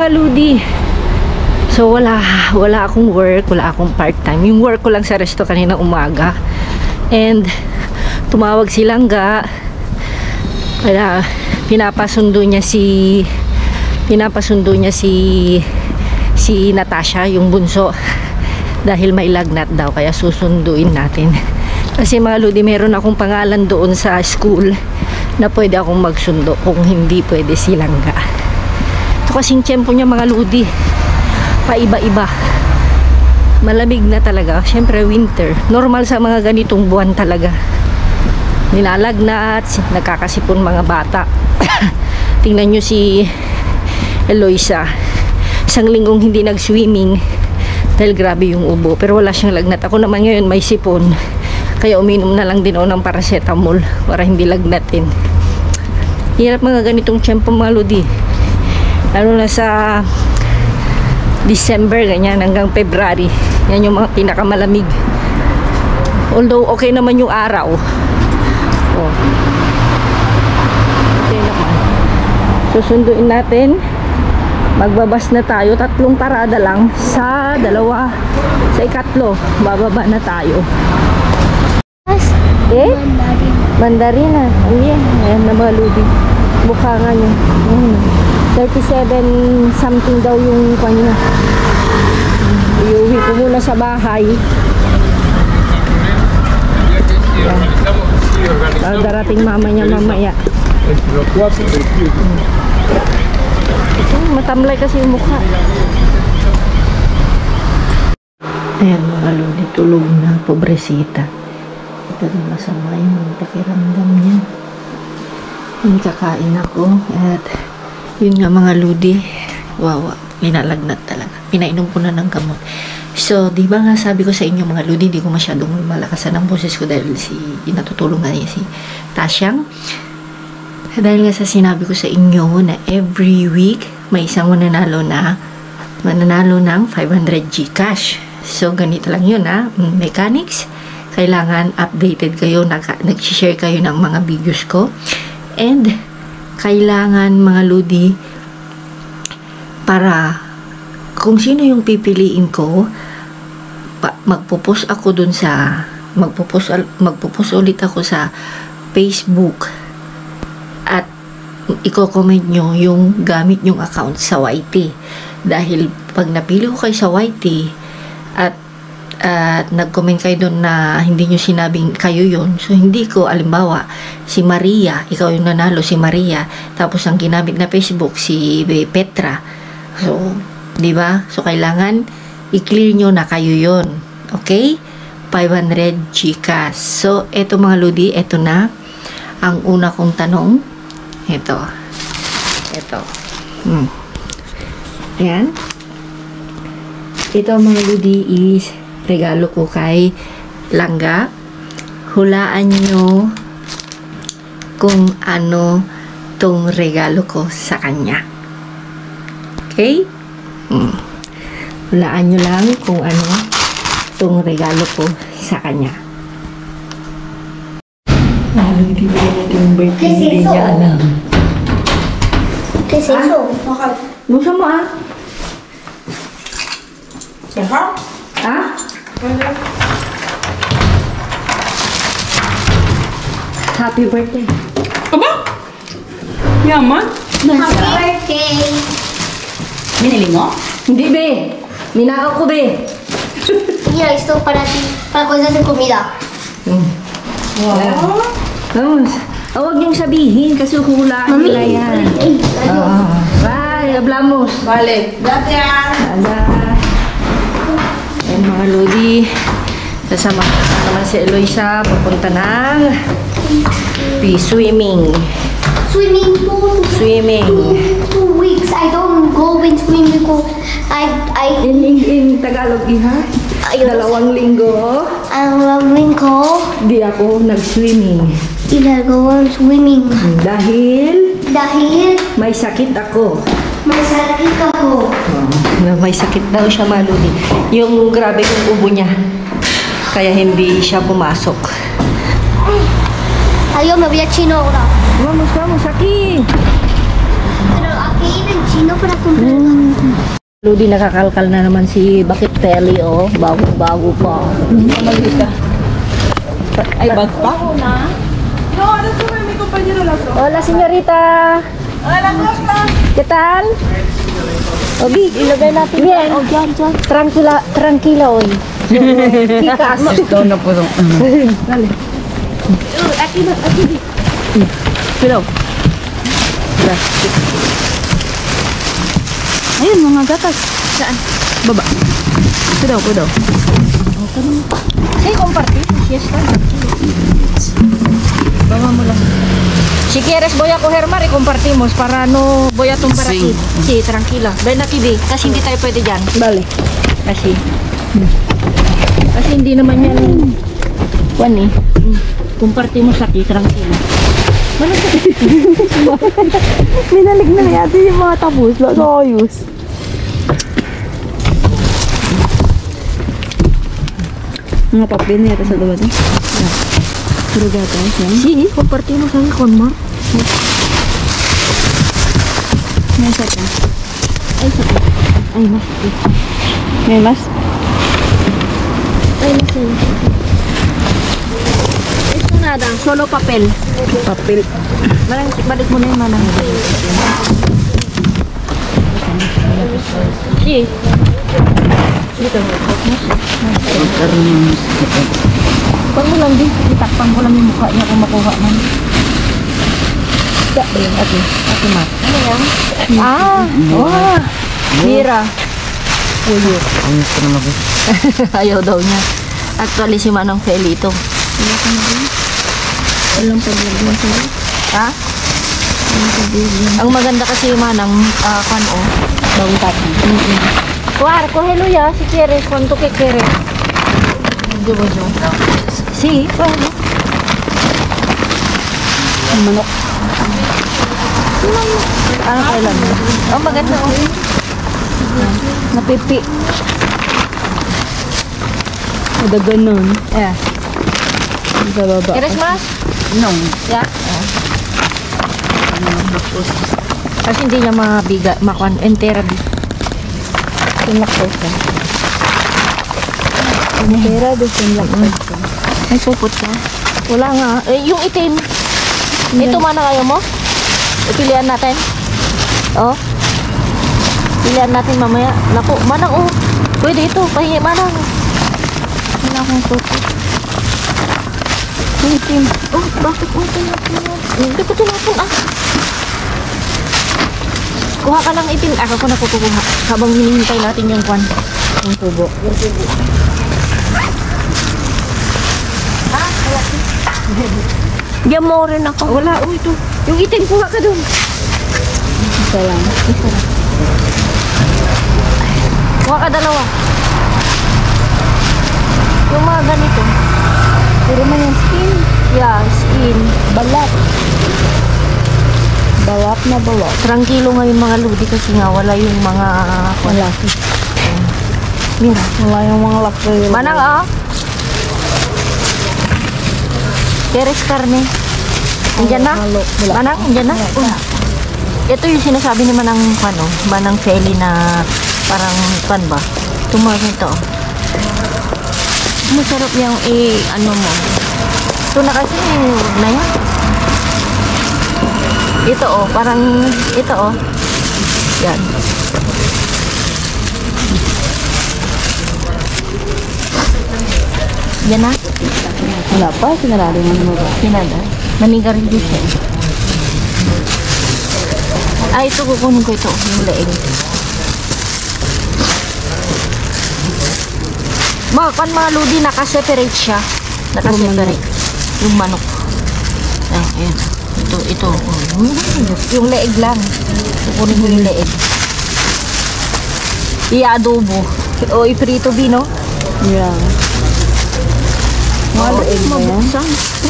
mga ludi. So wala akong work, wala akong part-time. Yung work ko lang sa resto kanina umaga. And tumawag si Langga. Kaya pinapasundo niya si Natasha, yung bunso, dahil may lagnat daw, kaya susunduin natin. Kasi mga ludi, meron akong pangalan doon sa school na pwede akong magsundo kung hindi pwede si Langga. Ito kasing tiyempo niya mga ludi, paiba-iba. Malamig na talaga, syempre winter. Normal sa mga ganitong buwan talaga. Nilalagnat, nagkakasipon mga bata. Tingnan nyo si Eloisa, isang linggong hindi nag-swimming dahil grabe yung ubo, pero wala siyang lagnat. Ako naman ngayon may sipon, kaya uminom na lang din ako ng paracetamol para hindi lagnatin. Hirap mga ganitong tiyempo mga ludi, lalo na sa December ganyan hanggang February, yan yung mga pinakamalamig. Although okay naman yung araw. Oh. Okay naman. Susunduin natin. Magbabas na tayo, 3 parada lang, sa ikatlo bababa na tayo. Mandarina. Ayan na mga ludi, mukha nga niya. 37 something daw yung kanya. Iuwi ko muna sa bahay. Darating mama niya mamaya. Matamlay kasi yung mukha. Ayan mga lodi, tulog na, pobresita. Ito na masama yung pakiramdam niya. Yung kakain ako at yun nga mga lodi, wawa, linalagnat talaga. Pinainom ko na ng gamot. So, di ba nga sabi ko sa inyo mga lodi, di ko masyadong malakasan ang boses ko dahil natutulong nga niya si Tasyang. Dahil nga sa sinabi ko sa inyo na every week may isang mananalo ng 500 Gcash. So ganito lang yun mechanics. Kailangan updated kayo, nag-share kayo ng mga videos ko. And kailangan mga ludi, para kung sino yung pipiliin ko, magpo-post ako dun sa magpo-post ulit ako sa Facebook. At i-comment nyo yung gamit nyong account sa YT. Dahil pag napili ko kayo sa YT at nag-comment kayo doon na hindi nyo sinabing kayo yun, so hindi ko, alimbawa si Maria, ikaw yung nanalo, si Maria, tapos ang ginamit na Facebook si Petra, so di ba? So kailangan i-clear nyo na kayo yun. Okay? 500 Gcash. So eto mga ludi, eto na ang una kong tanong. Ito. Ayan. Ito mga ludi is regalo ko kay Langga. Hulaan nyo kung ano tong regalo ko sa kanya. Okay? Hulaan nyo lang kung ano tong regalo ko sa kanya. Hindi ba natin yung birthday, hindi niya alam. ¿Qué es eso? Buksan mo Deja. Happy birthday. ¿Cómo? Yaman? Happy birthday. Binili mo? Hindi, be. Ninakaw ko, be. Mira, esto para ti, para cosas de comida. Wow. Vamos. Huwag niyong sabihin kasi hulaan nila yan. Bye, hablamos. Vale, gracias. Ala. Ayan mga lodi. Kasama naman si Eloisa. Papunta ng swimming. Swimming pool. Swimming. 2 weeks. I don't go in swimming pool. In Tagalog, iha? Dalawang linggo. Linggo. Di ako nag-swimming. Ginagawa swimming. Dahil may sakit ako. May sakit ako. May sakit daw siya, maludi. Yung grabe yung ubo niya. Kaya hindi siya pumasok. Adiós, me voy a Chino ahora. Vamos, aquí. Pero aquí en el chino para comprar. Ludi, nakakalkal na naman si Bakit Peli, oh. Bago-bago pa. Malita. Ay, bag pa? Hola, señorita. Hola, Costa. ¿Qué tal? Obi, ilagay natin. Bien. Oh, dyan. Tranquila, hoy. Tikas. Ito na po. Dale. Aquí. Hello. Ayun, mga gatas. Saan? Baba. Ito daw. Sí, compartimos. Sí, está. Baba mo lang. Si quieres voy a coger mar y compartimos para no voy a tumbar Sí. aquí. Sí, tranquila. Ven aquí, Bi. Kasi hindi tayo pwede dyan. Vale. Kasi hindi naman yan. Juan eh. Compartimos aquí, tranquila. Minalig na natin yung mga tabos. Bago ayos. Mga papel na yata sa lugar doon. Pero gata siya. Sí, compartimos aquí con mar. May isa pa. Ay, mas. May mas? Ay, mas. Esto nada, solo papel. Papel. Balik mo na yung manang. Sí. Dito. Pag mo lang din, itakpan ko lang yung mukha niya kung makuha man. Ate Mat. Ano yan? Ah! Wow! Mira. Puyo. Ayaw daw niya. Actually, si Manang Feli ito. Walang problema sa'yo. Ha? Ang maganda kasi yung Manang, Bagong tati. Kuar, cógelo ya si quieres. ¿Cuánto que quieres? Yo. Sí, bueno. Manok. Kailan mo? Oh, maganda oh. Napipi. Ada ganun. Yeah. Sa baba. ¿Quieres más? No. Ya. Kasi hindi niya mabiga, entera. Sinlak ko siya. Pera doon sinlak ko siya. May pupot ka? Wala nga. Yung itim. Ito mana kayo mo? Pilihan natin. Oh. Pilihan natin mamaya. Naku, Manang oh. Pwede ito. Pahingi Manang. Wala akong pupot. Yung itim. Oh, bakit mo tinapon mo? Hindi ko tinapon ah. Kuha ka lang itim. Ako ko nakukuha. Habang hinihintay natin yung kwan. Yung tubo. Diyan mo rin ako. Wala, ito. Yung itim, kuha ka dun. Isa lang. Kuha ka dalawa. Yung mga ganito. Puro man yung skin. Yeah, skin. Balat. Balat na balat. Tranquilo nga yung mga ludi kasi nga wala yung mga... Malaki. Mira. Wala yung mga laki. Manang ah. Keres karne. Andyan na? Wala. Manang, andyan na? Ito yung sinasabi ni Manang Manang Feli na parang pan ba? Tumagal ito. Masarap yung mo. Ito na kasi na yan. Ito oh, parang ito oh. Yan. Yan na? Wala pa. Sinarado mo naman ba? Sinada. Nanigarilyo siya. Ito kukunin ko ito. Yung leeg. Mga ludi, nakaseparate siya. Nakaseparate. Yung manok. Ayan. Ito. Yung leeg lang. Kukunin ko yung leeg. I-adobo. O iprito bino. Yeah. Mga leeg ba yan?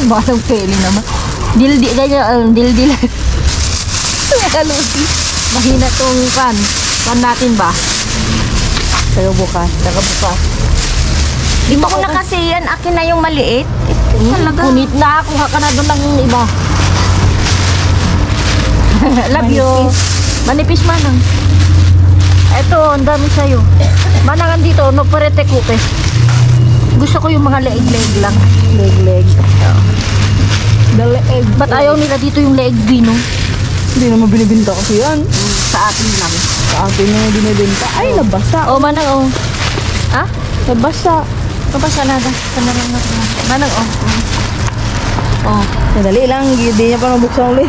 Balang peli naman. Dildi, ganyan, dildil. Ludi. Mahina tong pan. Pan natin ba? Tayo bukas. Di ba ko na kasi yan, akin na yung maliit. Talaga. Kunit na, kuha ka na doon ng iba. Love you. Manipis Manang. Ito, ang dami sa'yo. Manangan dito, no parete kupe. Gusto ko yung mga leeg-leeg lang. Leg. The leg. Ba't ayaw nila dito yung leeg vino? Hindi naman binibinta kasi yan. Sa atin lang. Sa akin naman binibinta. Ay, nabasa. O, manang, o. Ha? Nabasa. Kapasa na, lang natin. Manang, o. O. Madali lang. Hindi niya pa nabuksan ulit.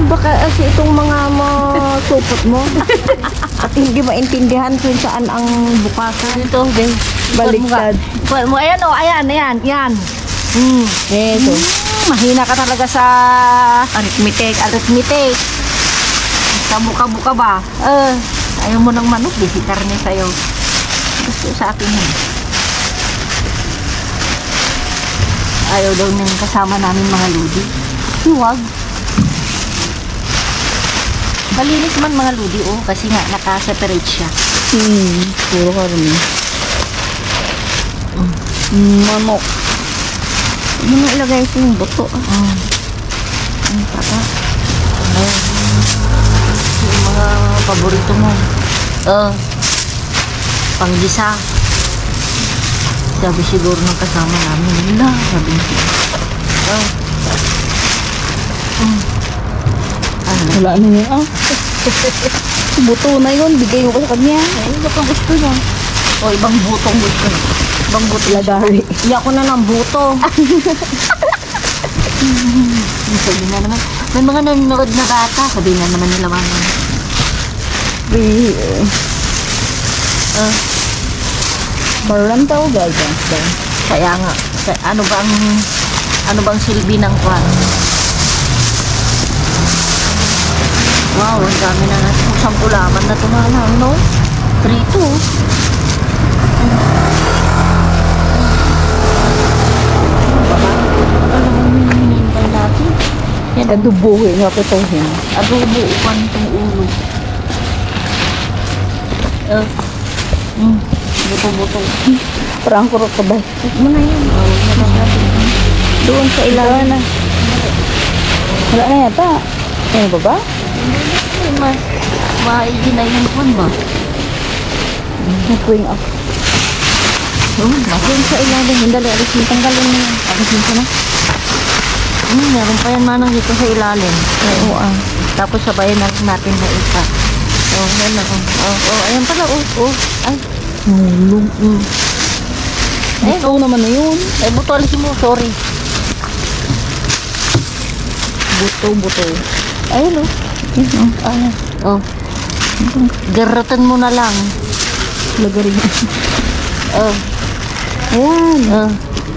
Baka kasi itong mga supot mo. At hindi maintindihan kung saan ang bukasan. Ito, be. Baliktad. Kuha mo. Ayan, o. Ayan. Yan. Ito. Mahina ka talaga sa arithmetic. Sa buka-buka ba? Ayaw mo ng manok, bisitar niya sa'yo. Gusto sa akin yun. Ayaw daw niyang kasama namin mga ludi. Huwag. Malinis man mga ludi, kasi nga naka-separate siya. Puro karami. Manok. Hindi mo ilagay sa yung buto. Ang tata. Yung mga paborito mo. Panggisa. Sabi siguro ng kasama namin. Sabi niya. Wala na niya. Buto na yun. Bigay mo pa sa kanya. Ano ba gusto niya? O, ibang butong gusto niya. Ibang buto. Lagari. Iyak ko na ng buto. Sabi na naman. May mga nanonood na bata. Sabi na naman nila mga. Parantaw guys. Kaya nga. Ano bang silbi ng kwan? Wow, ang dami na natin. Isang kulaman na tumalang, no? 3-2. Hinihintay natin. Yan, Adubuhin. Napitohin. adobo, upan itong ulo. Buto-buto. Parang kurot ka ba? Mo na yan. Doon sa ilalim na. Wala na yata. Ano ba ba? Maigi na yung kwan ba? Nag-wing up. Doon sa ilalim. Hindali, alisin. Tanggalin mo yan. Alisin ko na. Meron pa yan manang dito sa ilalim. Oo, Tapos sabayan natin na isa. Yan ako. Ayan pala. Ay. Hulong. Buto naman na yun. Ay, buto. Alisin mo. Sorry. Buto. Ayun, Garatan mo na lang. Lagarin. Ayan.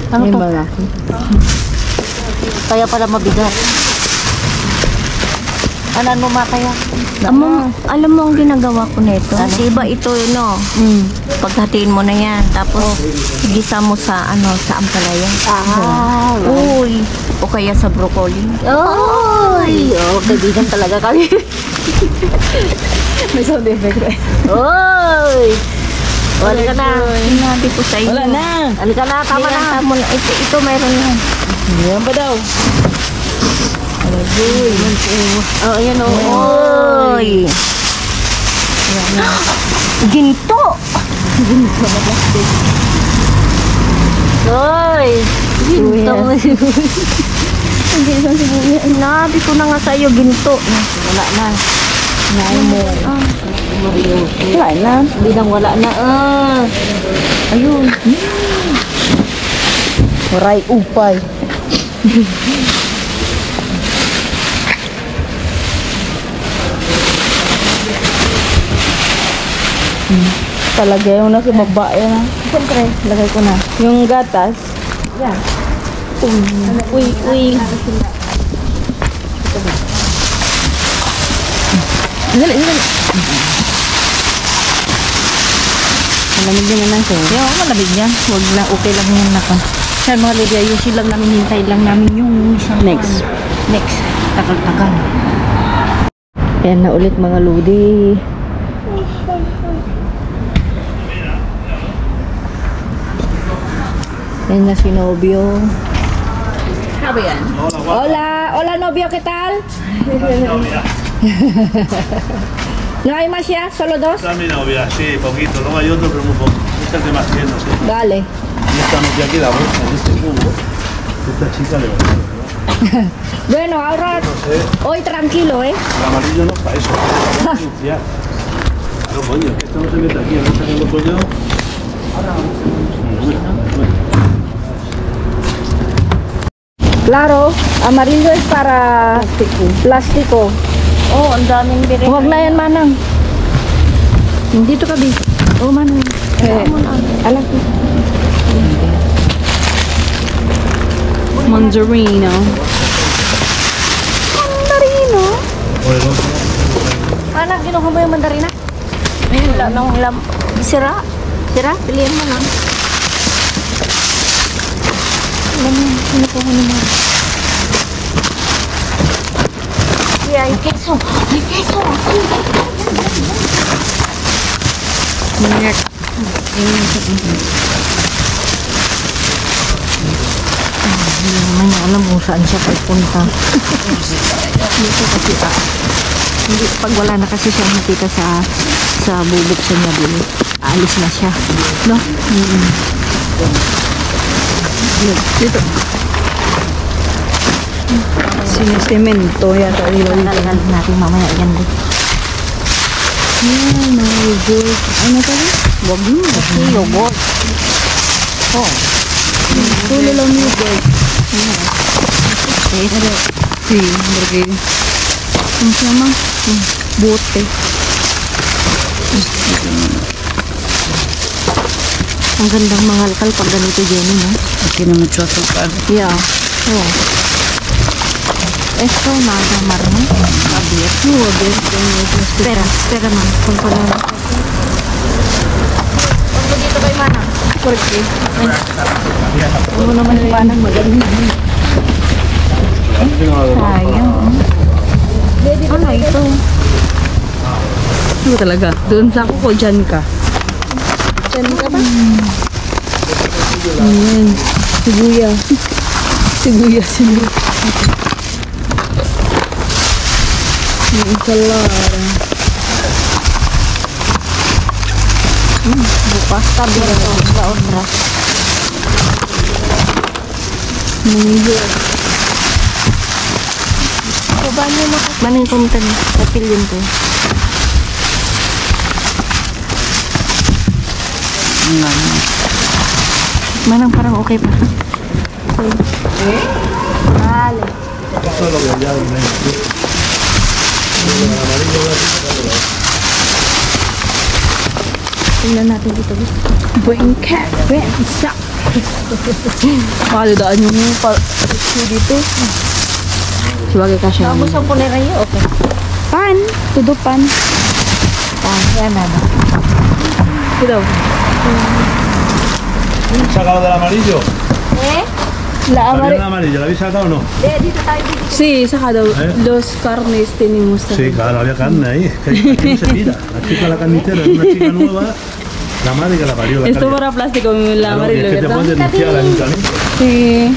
Ano May to? malaki. Kaya pala mabigat. Ano mataya? Alam mo ang ginagawa ko nito? Diba ito paghatiin mo na yan. Tapos gisa mo sa ampalaya. Uy. O kaya sa broccoli. Kaibigan talaga kami. May sound effect eh. Wala ka na. Sinabi ko sa iyo. Wala na. Halika na, tama na. Mo na. Ito mayroon na. Yan pa daw. Ayan Uy. Ginto. Oy! Ginto mo. Hindi isang sibuyas. Sinabi ko na nga sa iyo, ginto. Wala na. Wala na. Hindi nang wala na. Ayun. Waray upay. Talagay mo na sa baba. Yan na. Siyempre, lagay ko na. Yung gatas. Yan. Uy. Dali. Malamig din na siya. Yung malamig yan. Huwag na, okay lang yan naka. Kaya mga lady, ayusin lang namin, hintay lang namin yung isang Next. Takal-takal. Ayan na ulit mga ludi. Ayan na si Nobio. Hola, hola novio, ¿qué tal? ¿No hay más ya? ¿Solo dos? Esta es mi novia, sí, poquito. Luego hay otro, pero muy poco. Esta es de más tiempo, sí. Vale. Y esta novia aquí la bolsa, en este cubo. Esta chica le va a decir, Bueno, ahora, hoy tranquilo, ¿eh? el amarillo no es para eso, es para denunciar. Claro, coño, que esto no se mete aquí, a ver si lo coño. Claro, amarillo es para plástico. Oh, ang daming bire. Huwag na yan, Manang. Dito ka, Bi. Oh, Manang. Alam ko. Mandarino. Anak, kinuha mo yung mandarina? Wala nang sira. Sira, pilihan mo lang. Alam mo, kinukuha ni Mara. Yeah, ay keso. Ay keso. Minyak. Hindi naman niya alam kung saan siya pupunta. Dito kasi hindi, pag wala na kasi siya nakita sa bubuksan niya din, aalis na siya. No? Dito. Sinisemento yata. Lalagyan natin mamaya yan din. Yan, mga yogurt. Ano to? Huwag mo kasi yogurt. Oh. Tulo lang yogurt. Sí, porque... ¿Cómo se llama? Bote. Ang gandang mangalkal pag ganito, Jenny, no? Tiene mucho azúcar. Yeah. Oh. Esto nada marno. Abierto. Espera, espera, man. Kung pala. Huwag mo dito kay Mana. ¿Por qué? Ano naman yung panang magaling. Sayang. Ano ito? Ano talaga? Doon sa ako ko, dyan ka. Dyan ka ba? Ayan. Sibuya. Sibuya. Yung ensalada. Bukas tabi na ito. Sa otra. Manilo. Baba niyo na. Maning kumtan. Kapil yun to. Manang parang okay pa. Vale. Esto es lo que ya viene aquí. El amarillo va a ser. Tingnan natin dito. Bring cat. Bring stop. Makadadaan yung dito. Sebagai kasya. Tapos ang punera niyo, okay. Pan. Tudo pan. Ah, yan na. Ito. ¿Sacado del amarillo? La ¿También el amarillo? ¿La habéis sacado o no? Dito tayo dito. Sí, sacado. Los carnes tenemos Sí, también. claro, había carne ahí. Es que aquí no se tira. La chica, la carnicera, es una chica nueva. La madre que la parió. La Esto calidad. para plástico, la Claro, y amarillo, es que te ¿verdad? pueden denunciar al ayuntamiento. Sí.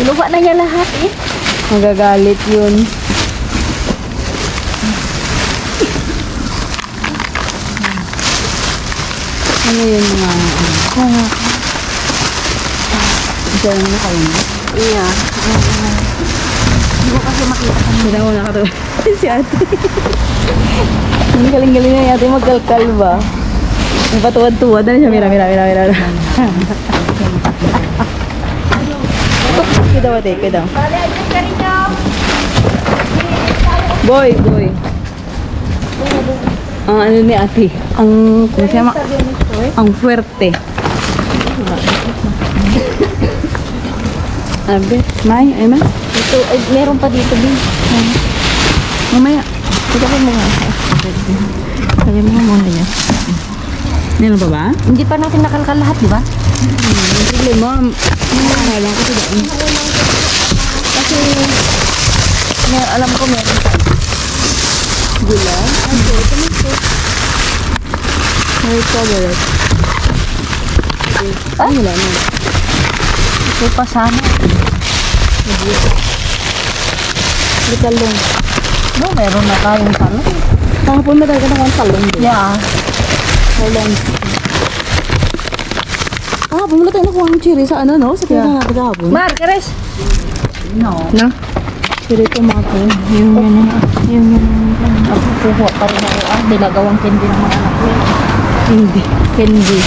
Lupa na niya lahat eh. Magagalit yun. Ano yun mga... Isa lang na kayo. Iya. Hindi ko kasi makita. Hindi ko nakatawa. Si ate. Ang galing-galing na ate magkalkal ba? Ang patuwad-tuwad na siya. Mira. Kita ba tayo? Kita. Bale, adjust ka rin niyo. Boy. Ang ano ni ate? Ang... Ano siya? Ang fuerte. Abe, May, ay ma? Ito, meron pa dito din. Mamaya. Ito ko mga. Sabi mo muna niya. Meron pa ba? Hindi pa natin nakalkal lahat, di ba? Hindi, ma'am. Alam ko sila. Kasi alam ko meron pa. Gula? May chocolate. Ay, wala na. Ito pa sana. May talong. No, meron na tayong talong. Kahapon na talaga ng talong din. Yeah. Talong. Bumula tayo nakuha ng cherry sa ano, no? Sa kaya natin kahapon. Mar, Kares. No. No? Cherry tomato. Yun. Ako kuha pa rin ako. Dinagawang candy ng mga anak ko. Hindi. Candy.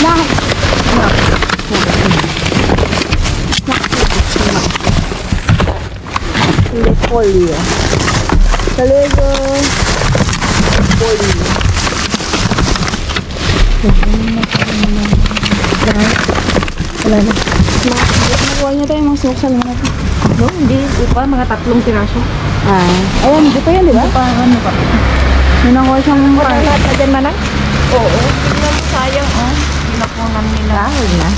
Polio. Talaga. Polio. Wala na. Nakuha niya tayo mga smoke sa lahat. No, hindi. Ipa, mga 3 piraso. Ayan, dito yan, di ba? Ano pa? May nakuha siyang Wala lahat na dyan, Manang? Oo. Tingnan mo sayang, oh. Pinapunan nila. Dahil na.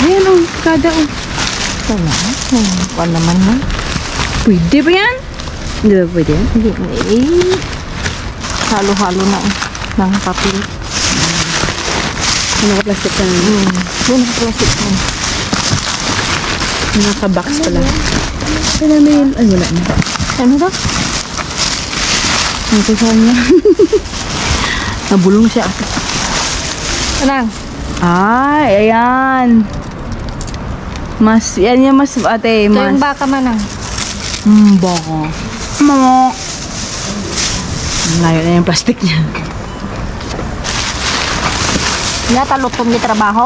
Ayan, oh. Kada, oh. Sana. Kuha naman na. Pwede ba yan? Hindi ba pwede yan? Hindi. Eh. Halo-halo na ng papel. Ano ka plastic ka na? Yun, plastic na. Naka-box pala. Kaya may, ay wala na. Ano ba? Ano ko sa kanya? Nabulong siya. Anang? Ay, ayan. Mas, yan yung mas, ate, Ito mas. yung baka, Manang. Baka. Mama. Layo na yung plastic niya. Natalutong ni trabaho?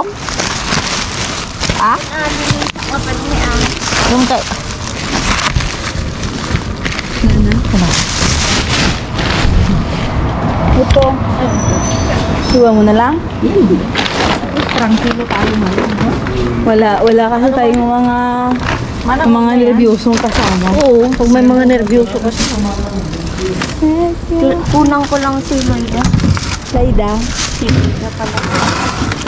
Ah? Yung kay... Ito. Siwa mo na lang? Tranquilo tayo ngayon. Wala kasi tayong mga nervyosong kasama. Oo, pag may mga nervyoso kasi. Unang ko lang si Loida. Laida.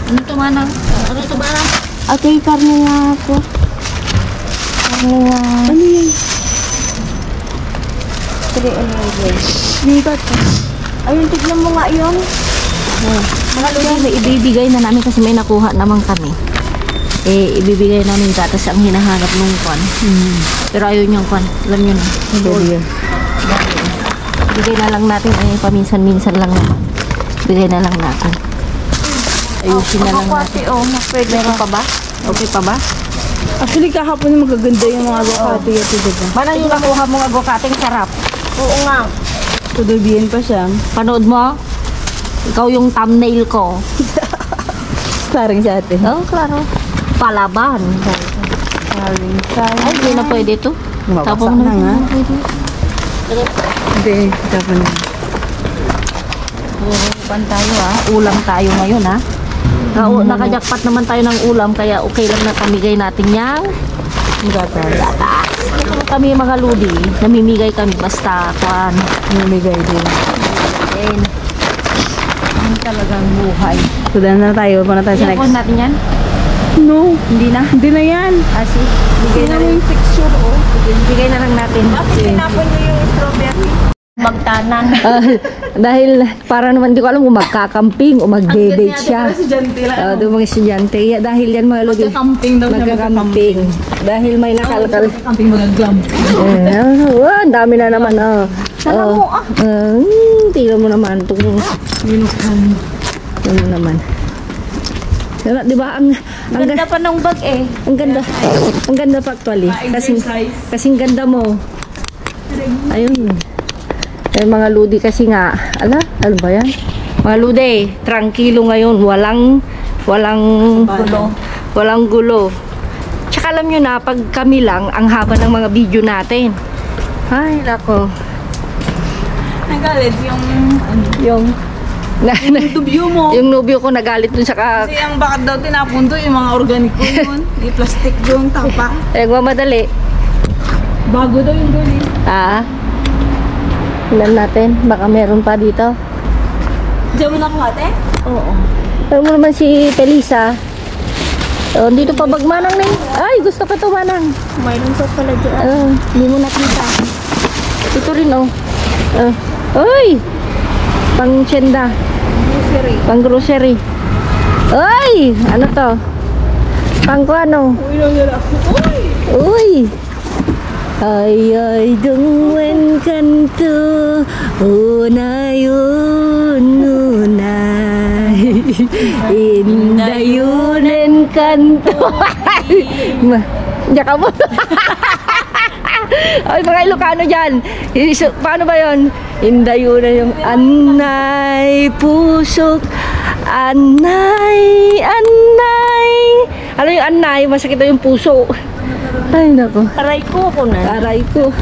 Ano to, Manang? Ano to, Manang? Okay, karne nga ako. Karne nga. Ano yan? 3 Lipat. Ayun, tignan mo nga yun. Mga lodi, may ibibigay na namin kasi may nakuha naman kami. Eh, ibibigay namin gatas ang hinahanap nung kwan. Pero ayaw niyang kwan. Alam niyo na. Bigay na lang natin. Eh, paminsan-minsan lang naman. Bigay na lang natin. Ayusin na lang natin. Oh, pwede Meron pa ba? Okay pa ba? Actually, kahapon yung magaganda yung mga avocado ito, diba? Manang yung nakuha mong agukating sarap. Oo nga. Tudubihin pa siya. Panood mo? Ikaw yung thumbnail ko. Starring sa ate. Oh, klaro. Palaban. Starring sa Ay, hindi na pwede to. Mabasa na nga. Hindi, dapat na. Ulan tayo ulam tayo ngayon nakajakpat naman tayo ng ulam kaya okay lang na pamigay natin yang gatas. Ito kami mga ludi, namimigay kami basta kwan. Namimigay din. Then, ang talagang buhay. So, dahil na tayo. Paano tayo sa Iyan next? natin yan? No. Hindi na? Hindi na yan. Kasi, bigay na rin. Picture, oh. Bigay na lang natin. Tinapon niyo yung strawberry. Magtanan. Dahil para naman di ko alam kung magkakamping o mag-debate siya. Estudyante lang. Doon mga estudyante. Dahil yan mga lodi. Camping daw siya. Magkakamping. Dahil may nakalkal. Camping mag-glam. Ang dami na naman. Tingnan mo naman. Minukan. Tingnan mo naman. Diba, di ba ang Ganda pa ng bag eh. ang ganda. Ang ganda pa actually. Kasing ganda mo. Ayun. Eh, mga ludi kasi nga, ano ba yan? Mga ludi, tranquilo ngayon, walang gulo. Tsaka alam nyo na, pag kami lang, ang haba ng mga video natin. Ay, nako. Nagalit yung Yung tubyo mo. yung nobyo ko nagalit dun sa Kasi ang bakit daw tinapundo yung mga organiko yun. Yung plastic yung tapa. nagmamadali. Bago daw yung doon Tingnan natin, baka meron pa dito. Diyan mo nakuha, ate? Oo. Alam mo naman si Felisa. Oh, dito pa bagmanang na Ay, gusto ko ito manang. Mayroon pa pala dyan. Hindi mo nakita. Ito rin Uy! Pang tiyenda. Pang grocery. Uy! Ano to? Pang ano? Uy, lang nila ako. Uy! Uy! Ay, dungwen kanto, unay, indayunen kanto. Diyan ka mo. Ay, mga Ilocano dyan. Paano ba yun? Indayunen yung anay, pusok, anay. Ano yung anay? Masakit na yung puso. Ay, nako. Aray ko na. Aray ko.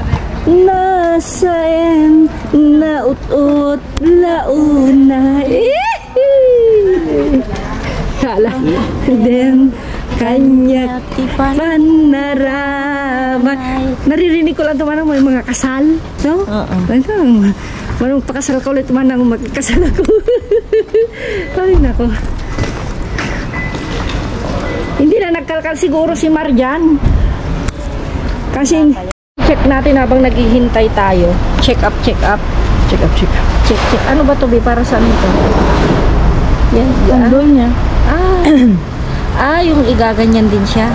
Nasaen, naut-ut, launa. Kala. Then, kanya panaraman. Naririnig ko lang tumanang may mga kasal. No? Manong pakasal ka ulit tumanang magkasal ako. Ay, nako. Hindi na nagkalkal siguro si Marian. Kasi check natin habang naghihintay tayo. Check up. Check. Ano ba to, Bi? Para saan ito? Yan. Doon niya. Yung igaganyan din siya.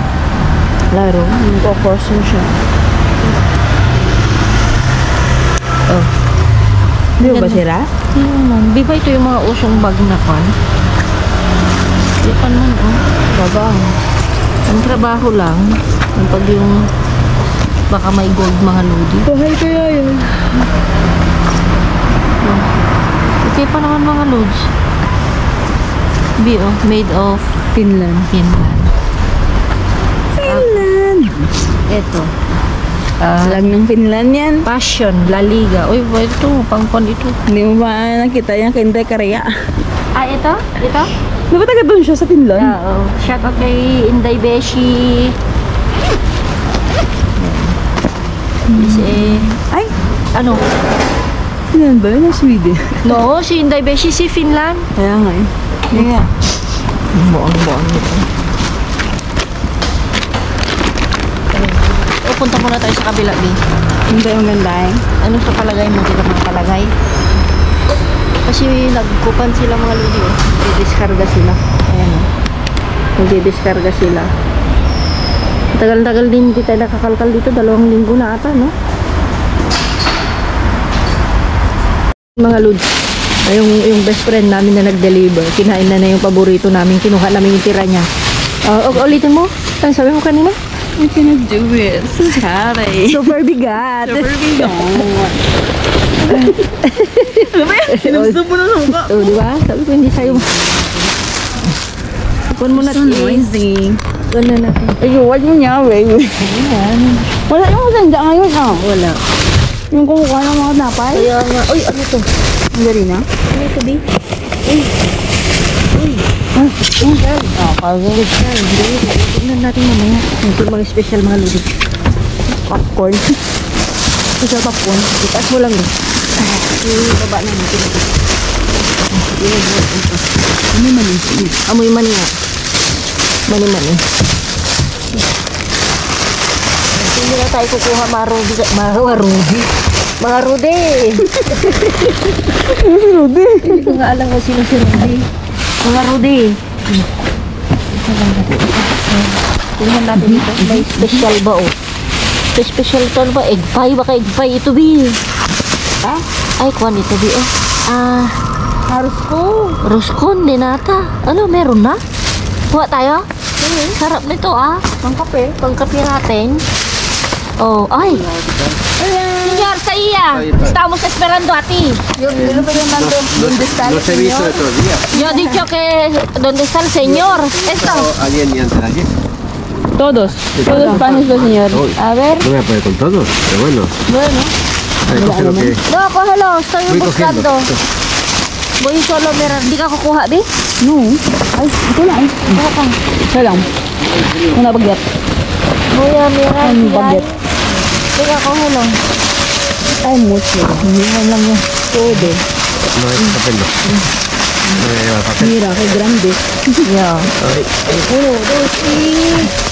Laro. Yung po-portion siya. Oh. Di ba sila? Di ba ito yung mga usong bag na kan? Di pa nun, babang. Ang trabaho lang, pag yung baka may gold mga lodi. Bahay kaya yun. Okay pa naman mga loads. Made of Finland. Ito. Lang ng Finland yan. Passion, La Liga. Uy, ito, pangpon ito. Hindi mo ba nakita yan kay Inday Korea? Ito? Di ba taga doon siya sa Finland? Oo. Shout out kay Inday Beshi. Ay! Ano? Finland ba yun? Sweden? No, si Inday Beshi si Finland. Kaya nga eh. Hindi nga. Buong ito. Punta muna tayo sa kabila, B. Hindi ang ganda eh. Ano sa palagay mo? Dito mga palagay? Kasi nagkupan sila mga lodi, Nagdidiskarga sila. Ayan, Nagdidiskarga sila. Tagal-tagal din hindi tayo nakakalkal dito. 2 linggo na ata, no? Mga lods. Yung best friend namin na nag-deliver. Kinain na yung paborito namin. Kinuha namin yung tira niya. Ulitin mo? Ano sabi mo kanina? I cannot do it. Sorry. Super bigat. Super bigat. Ano ba yan? Sinusub mo na sa mukha. Di ba? Sabi ko hindi sa'yo. Ipon mo na. So noisy. Wala natin. Ayun, wag mo niya, wey. Wala yung maganda ngayon, Wala. Yung kumukuha ng mga napay. Kaya nga. Uy, ano to? Hindi rin na. Ano ito, Bi? Tignan natin mamaya. Ito mga special mga lodi. Popcorn. Special popcorn. Itaas mo lang, Bi. Baba na natin. Ano man yun? Amoy mani nga. Mani. Hindi na tayo kukuha mga Rudy. Mga Rudy. Hindi ko nga alam kung sino si Rudy. Mga Rudy. Tingnan natin ito. May special ba, Special ito, ano ba? Egg pie. Baka egg pie ito, Bi. Ha? Ay, kuwan ito, Bi, Harusko. Roskon din ata. Ano, meron na? Kuha tayo? Sarap nito, Pangkape. Pangkape natin. Ay. Señor, sa iya. Estamos esperando a ti. Ano ba yung nandun? Los he visto estos días. Yo he dicho que ¿dónde está el señor? Esto. Ayer ni antes de ayer. Todos. Todos panes dos, señor. A ver. No me voy a poner con todos, pero bueno. Bueno. Coge lo que... No, cógelo. Estoy Voy buscando. Voy solo mirar. Di ka kukuha, Bi? No. Ay, ito lang. Ito lang. Ano bagyat? Voy a mirar. Ano Yan. bagyat? Di ka kuhelo. Ay, mucho. Hindi mo lang yung todo. No, es papel. No voy a llevar papel. Mira, qué grande. Yeah. Ay, 1, 2, 3.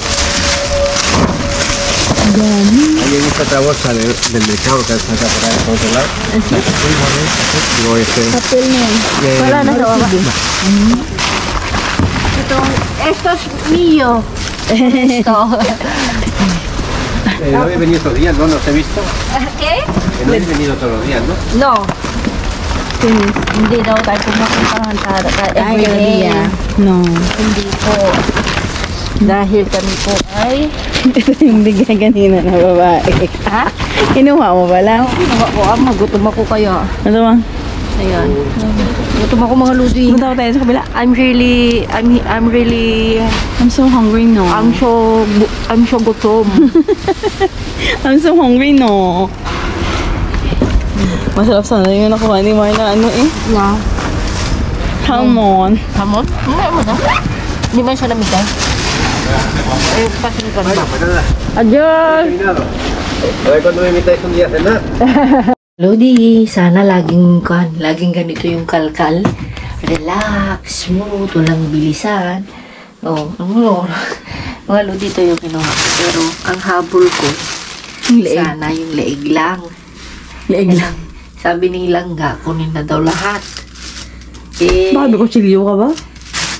ahí hay otra bolsa del mercado que está por ahí por otro lado. Digo, Papel na yan. Wala na sa baba. Esto es mío. Esto. No habéis venido todos los días, ¿no? ¿No os he visto? ¿Qué? Que no habéis venido todos los días, ¿no? No. Hindi daw tayo pumupuntahan Ay, everyday. No. Hindi po. Dahil kami po ay... Ito yung bigay kanina na babae. Ha? Kinuha mo ba lang? Kinuha ko. Magutom ako kaya. Ano ba? Ayan. Gutom ako mga ludi. Punta ko tayo sa kabila. I'm really... I'm so hungry, no? I'm so gutom. I'm so hungry, no? Masarap sana yung nakuha ni Marna. Ano eh? Na. Hamon. Hamon? Hindi mo na. Hindi man siya namigay. Ay, pasin ka na. Bueno, pues nada, Adios! terminado. A ver cuándo me invitáis un día a cenar. Lodi, sana laging ganito yung kalkal. Relax, smooth, walang bilisan. Mga Lodi, ito yung kinuha ko. Pero ang habol ko, sana yung leeg lang. Leeg lang. Sabi ni Langga, kunin na daw lahat. Eh, Bakit may kutsilyo ka ba?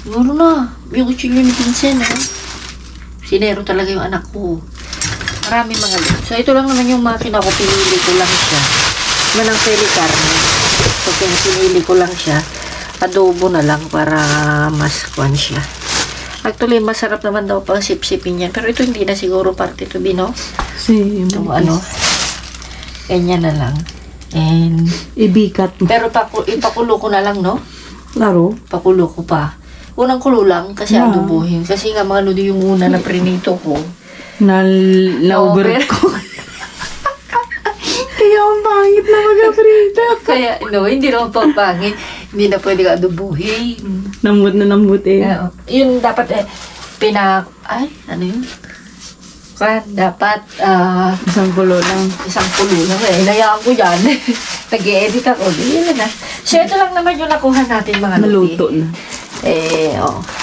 siguro na. Yung kutsilyo ni Vincent, ha? Sinero talaga yung anak ko. Marami mga Lodi. So, ito lang naman yung makina ko. Pinili ko lang siya. Manang pelikarne. So, pinili ko lang siya. Adobo na lang para mas kwan siya. Actually, masarap naman daw pang sip-sipin yan. Pero ito hindi na siguro parte to be, no? Si Ito, ano? Ganyan na lang. And, ibikat mo. pero ipakulo ko na lang, no? Laro? Pakulo ko pa. Unang kulo lang kasi Yeah. adobohin. Kasi nga mga Lodi yung una na prinito ko. Na-over pero- ko. Kaya ang pangit na mag-aprita. Kaya, no, hindi naman pangpangit. Hindi na pwede ka adobohin. Nambut na nambut eh. Yun dapat ano yun? Dapat, Isang kulo lang. isang kulo lang eh. Inayaan ko dyan. Nag-i-edit ako. Yun na. So, ito lang naman yung nakuha natin mga Lodi. Naluto na.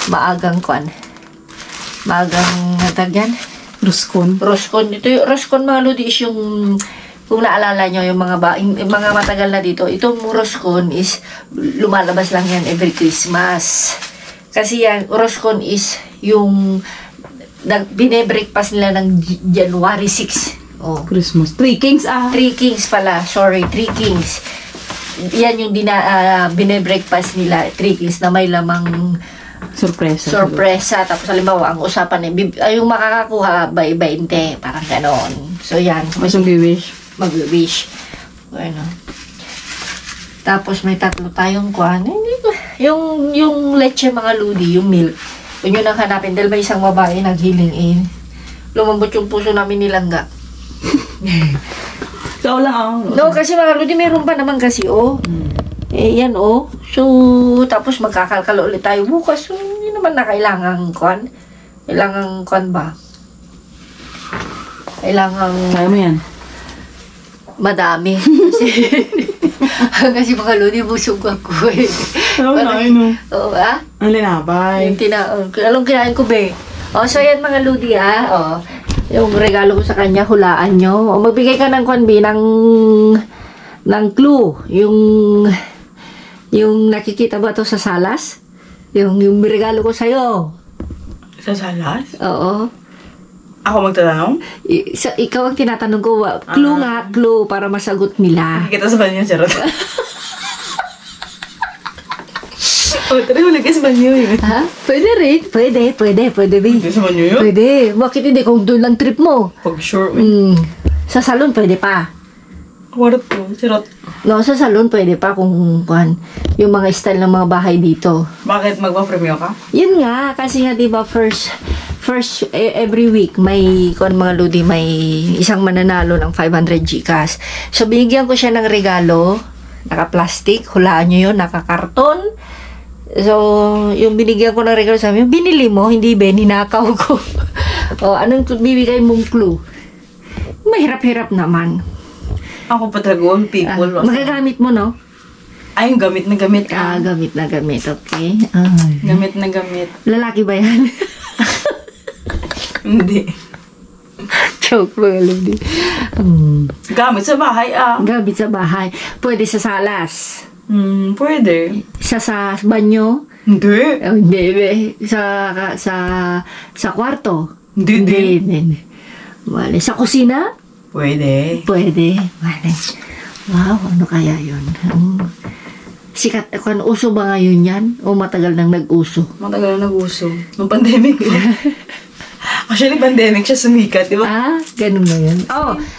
Maagang kwan. Maagang natagyan. Ruskon. Roscon. Ito yung Roscon mga Lodi is yung kung naalala nyo yung mga matagal na dito, itong Roscon is lumalabas lang yan every Christmas. Kasi yan, Roscon is yung binebreakfast nila ng January 6. Oh. Christmas. Three Kings ah. Three Kings pala. Sorry, Three Kings. Yan yung binebreakfast nila, Three Kings na may lamang sorpresa. Tapos halimbawa, ang usapan ay yung makakakuha by 20. Parang ganon. So yan. Mas mag-wish. Mag-wish. Bueno. Tapos may tatlo tayong kwan. Yung leche mga Lodi, yung milk. Yun yung hanapin dahil may isang babae naghiling in. Lumambot yung puso namin ni Langga. Ikaw lang ako. No, kasi mga Lodi, meron pa naman kasi, yan, So, tapos magkakalkalo ulit tayo bukas. So, hindi naman na kailangang kwan. Kailangang kwan ba? Kailangang Kaya mo yan. madami. Kasi mga Lodi, busog ako eh. Ano na, Parang- Oo, Ang linabay. Anong kinain ko, be? So yan mga Lodi, yung regalo ko sa kanya, hulaan nyo. Magbigay ka ng kwanbi, ng clue. Yung nakikita ba to sa salas? Yung regalo ko sa'yo. Sa salas? Oo. Ako magtatanong? Ikaw ang tinatanong ko. Clue nga, clue, para masagot nila. Nakikita sa banyo, charot. Tara, huli ka sa banyo yun. Ha? Pwede rin. Pwede, be. Hindi sa banyo yun? Pwede. Bakit hindi kung doon lang trip mo? Pag sure, Sa salon, pwede pa. Warot po, charot. No, sa salon, pwede pa kung yung mga style ng mga bahay dito. Bakit magpa-premyo ka? Yun nga, kasi nga, diba, first every week, may, mga Lodi, may isang mananalo ng 500 GCash. So, binigyan ko siya ng regalo, naka-plastic, hulaan nyo yun, naka-karton. So, yung binigyan ko ng regalo sa amin, binili mo, hindi ba, ninakaw ko. Anong bibigay mong clue? Mahirap-hirap naman. Ako pa talaga, people. Magagamit mo, no? Ay, yung gamit na gamit. Gamit na gamit, okay. Gamit na gamit. Lalaki ba yan? Hindi. Joke mga Lodi. Gamit sa bahay, Gamit sa bahay. Pwede sa salas. Pwede. Sa banyo. Hindi. Hindi. Sa kwarto. Hindi. Mali. Sa kusina? Pwede. Pwede. Mali. Wow, ano kaya yun? Sikat, kung uso ba ngayon yan? O matagal nang nag-uso? Matagal na nag-uso. Nung pandemic pa. Actually, pandemic siya sumikat, di ba? Ganun na yun.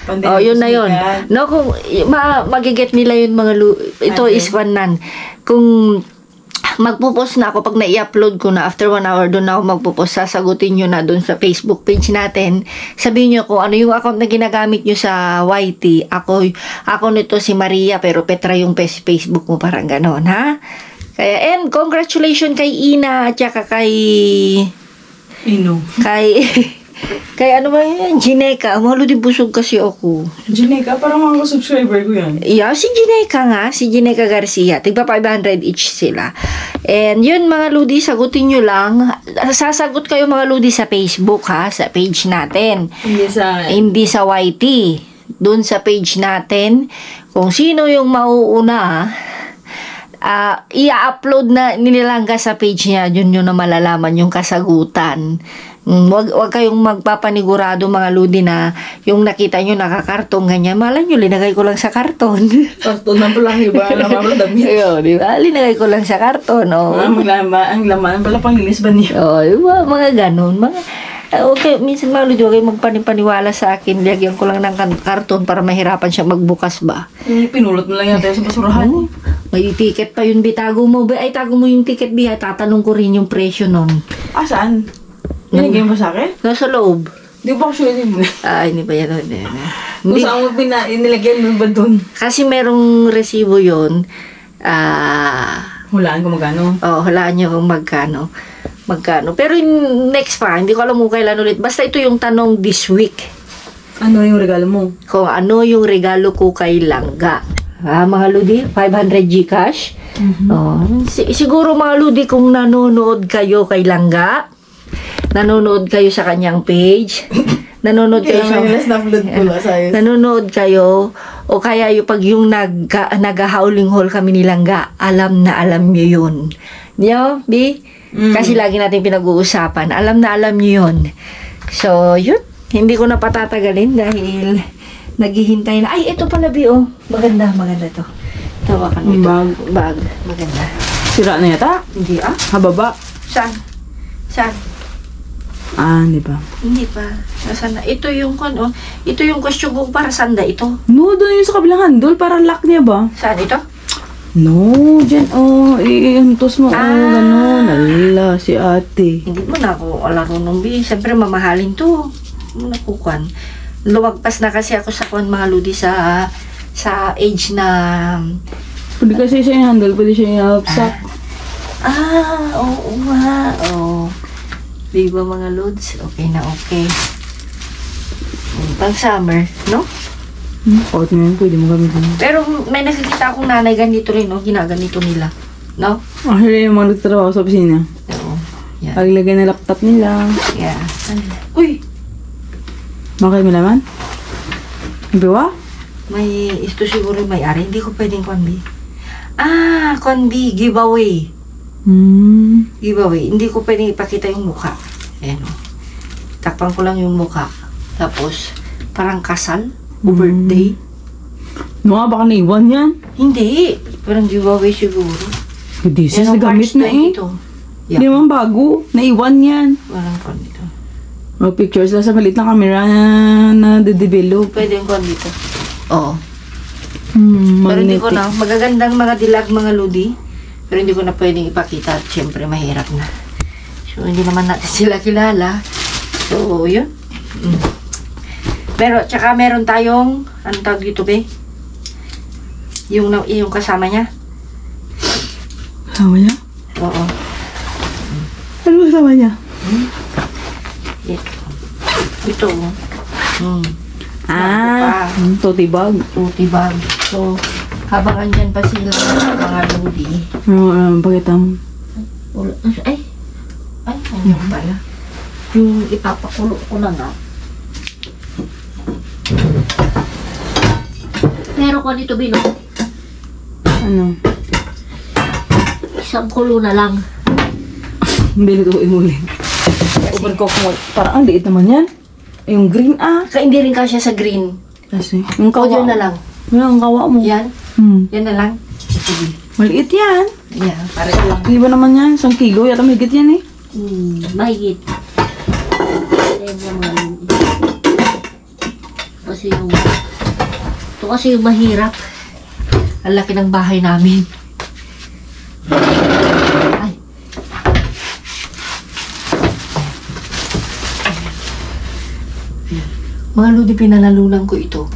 Pandemic Yun na yun. sumikat. No, kung magiget nila yun mga ito Okay. is one nan. Kung magpo-post na ako, pag na-i-upload ko na, after 1 hour, doon na ako magpo-post, sasagutin nyo na doon sa Facebook page natin. Sabihin nyo kung ano yung account na ginagamit nyo sa YT. Ako nito si Maria, pero Petra yung Facebook mo, parang ganon, ha? Kaya, and congratulations kay Ina, at saka kay ano ba yan? Gineka. Malo din busog kasi ako. Jineka, parang mga subscriber ko yan. Yeah, si Gineka nga. Si Gineka Garcia. Tigpa 500 each sila. And yun mga Ludi, sagutin nyo lang. Sasagot kayo mga Ludi sa Facebook ha. Sa page natin. Hindi sa YT. Doon sa page natin. Kung sino yung mauuna, i-upload na nilangga sa page niya. Yun na malalaman yung kasagutan. Wag kayong magpapanigurado mga Ludi na yung nakita nyo nakakarton ganyan. Malay nyo, linagay ko lang sa karton. Karton na pala, iba. Laman pala damit. Ayun, di ba? Linagay ko lang sa karton. Ang laman pala panglinis ba niya? Diba? Mga ganun. Okay, minsan mga Ludi, huwag kayong magpanipaniwala sa akin. Lagyan ko lang ng karton para mahirapan siya magbukas ba. Pinulot mo lang yata sa basurahan. May ticket pa yun, tago mo yung ticket, Bi. Tatanong ko rin yung presyo nun. Saan? Binigyan mo sa akin? Nasa loob. Di ba actually mo? Hindi ba yan? Kung saan mo inilagyan mo ba dun? Kasi merong resibo yun. Hulaan ko magkano? Hulaan nyo kung magkano. Pero next pa, hindi ko alam kung kailan ulit. Basta ito yung tanong this week. Ano yung regalo mo? Kung ano yung regalo ko kay Langga. Mga Ludi, 500 Gcash. Siguro mga Ludi, kung nanonood kayo kay Langga, nanonood kayo sa kanyang page, nanonood kayo o kaya yung pag yung nag-howling haul kami ni Langga, alam na alam nyo yun. Nyo, Bi? Kasi lagi natin pinag-uusapan, alam na alam nyo yun. So, yun, hindi ko na patatagalin dahil naghihintay na. Ay, ito pala, Bi, maganda to. Tawakan mo ito. Bag. Maganda. Sira na yata? Hindi, Hababa? Saan? Di ba? Hindi pa. Nasaan na? Ito yung ito yung question ko para sanda ito. No, doon yung sa kabilang handle. Para lock niya ba? Saan ito? No, dyan. Iuntos mo. Gano'n. Ala, si ate. Hindi mo na ako alarunong, Bi. Siyempre, mamahalin to. Nakukuan. Lumagpas na kasi ako sa mga Ludi sa age na Pwede kasi siya yung handle. Pwede siya yung hapsak. Oo nga. Di ba mga Lods? Okay na okay. Pang summer, no? Out mo yun. Pwede mo gamitin. Pero may nakikita akong nanay ganito rin, ginaganito nila. No? Actually, yung mga nagtatrabaho sa opisina. Oo. Yeah. Paglagay na laptop nila. Yeah. Uy! Bakit mo naman? Biwa? Ito siguro may-ari. Hindi ko pwedeng konbi. Konbi. Giveaway. Giveaway. Hindi ko pwedeng ipakita yung mukha. Ayan o. Takpan ko lang yung mukha. Tapos, parang kasal. O birthday. Baka naiwan yan. Hindi. Parang giveaway siguro. Hindi siya Yan ang nagamit parts na eh. ito. Hindi man bago. Naiwan yan. Walang kon dito. Mga pictures lang sa maliit na camera na de-develop. Pwede yung kon dito. Oo. Pero hindi ko na. Magagandang mga dilag, mga Ludi. Pero hindi ko na pwedeng ipakita. At syempre, mahirap na. So, hindi naman natin sila kilala. So, yun. Pero, tsaka meron tayong, anong tawag dito, be? Yung kasama niya. Kasama niya? Oo. Ano kasama niya? Ito. Tote bag. Tote bag. So, habang andyan pa sila, mga Ludi. Pakita mo. Ay, ayun pala. Yung ipapakulo ko na nga. Meron ko dito, Bino. Ano? Isang kulo na lang. Bilutuin mo ulit. Overcook mo. Parang ang liit naman yan. Yung green Kaya hindi rin kasya sa green. Kasi, yung O, kawa. yun na lang. Yan, ang kawa mo. Yan. Yan na lang. Sige. Maliit yan. Yan. Pareho lang. Di ba naman yan? 1 kilo yata mahigit yan eh. Mahigit. Kasi yung... Ito kasi yung mahirap. Ang laki ng bahay namin. Ay. Mga lodi, pinanalunan ko ito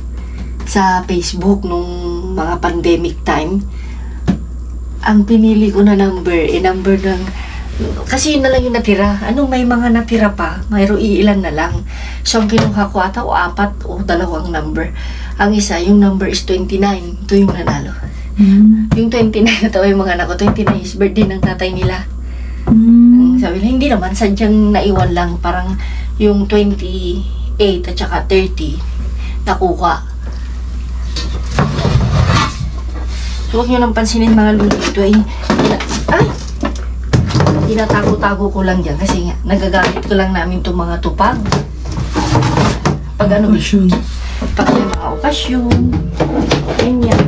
sa Facebook nung mga pandemic time. Ang pinili ko na number, number ng... Kasi yun na lang yung natira. Anong may mga natira pa? Mayroong iilan na lang. So, ang kinuha ko ata o 4 o 2 number. Ang isa, yung number is 29. Ito yung nanalo. Yung 29 na tawa yung mga anak ko. 29 is birthday ng tatay nila. Sabi nila, hindi naman. Sadyang naiwan lang. Parang yung 28 at saka 30 nakuha. So, huwag nyo nang pansinin mga luli. Ito ay... Ay! Tinatago-tago ko lang dyan kasi nga, nagagamit ko lang namin itong mga tupag. Pag ano, pag may mga okasyon, ganyan.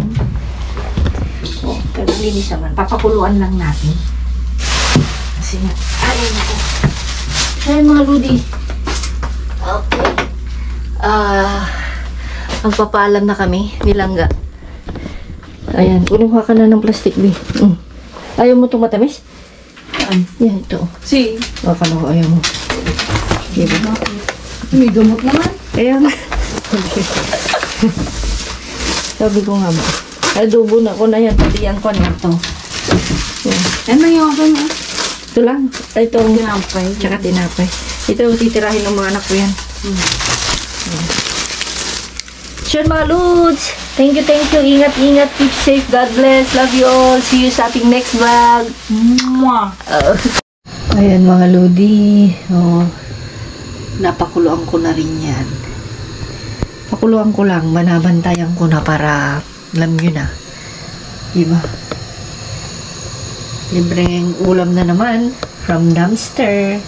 O, pero linis naman. Papakuluan lang natin. Kasi nga, ayun ako. Ayun mga ludi. Okay. Magpapaalam na kami, nilangga. Ayan, kumuha ka na ng plastic, B. Ayaw mo itong matamis? Yan, ito. Si. Baka mo, ayaw mo. Diba? May gamot naman. Kaya nga. Sabi ko nga mo. Adobo na ko na yan. Pati yan ko na ito. Yan. Yan na yung akin. Ito lang. Ito. Tinapay. Tsaka tinapay. Ito titirahin ng mga anak ko yan. Sure mga Lods. Thank you. Ingat. Keep safe. God bless. Love you all. See you sa ating next vlog. Mwah. Ayan mga Lodi. Oh, napakuluan ko na rin yan. Pakuluan ko lang. Manabantayan ko na para alam nyo na. Diba? Libreng ulam na naman from dumpster.